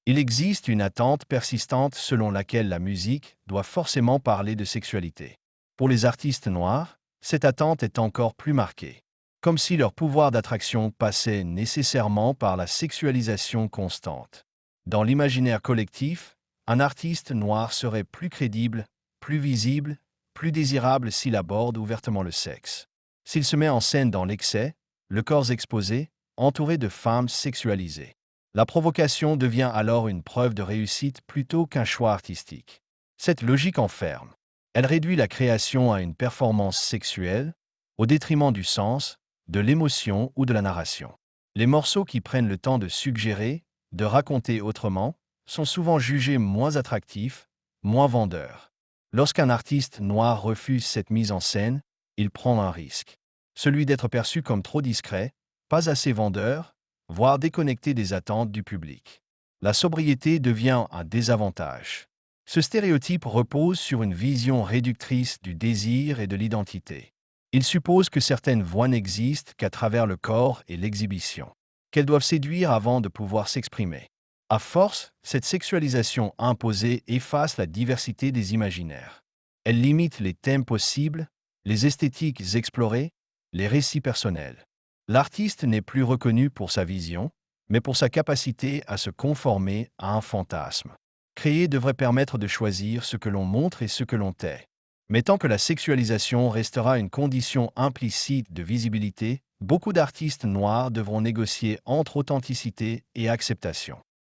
Il existe une attente persistante selon laquelle la musique doit forcément parler de sexualité. Pour les artistes noirs, cette attente est encore plus marquée, comme si leur pouvoir d'attraction passait nécessairement par la sexualisation constante. Dans l'imaginaire collectif, un artiste noir serait plus crédible, plus visible, plus désirable s'il aborde ouvertement le sexe. S'il se met en scène dans l'excès, le corps exposé, entouré de femmes sexualisées. La provocation devient alors une preuve de réussite plutôt qu'un choix artistique. Cette logique enferme. Elle réduit la création à une performance sexuelle, au détriment du sens, de l'émotion ou de la narration. Les morceaux qui prennent le temps de suggérer, de raconter autrement, sont souvent jugés moins attractifs, moins vendeurs. Lorsqu'un artiste noir refuse cette mise en scène, il prend un risque. Celui d'être perçu comme trop discret, pas assez vendeur, voire déconnecté des attentes du public. La sobriété devient un désavantage. Ce stéréotype repose sur une vision réductrice du désir et de l'identité. Il suppose que certaines voix n'existent qu'à travers le corps et l'exhibition, qu'elles doivent séduire avant de pouvoir s'exprimer. À force, cette sexualisation imposée efface la diversité des imaginaires. Elle limite les thèmes possibles, les esthétiques explorées, les récits personnels. L'artiste n'est plus reconnu pour sa vision, mais pour sa capacité à se conformer à un fantasme. Créer devrait permettre de choisir ce que l'on montre et ce que l'on tait. Mais tant que la sexualisation restera une condition implicite de visibilité, beaucoup d'artistes noirs devront négocier entre authenticité et acceptation.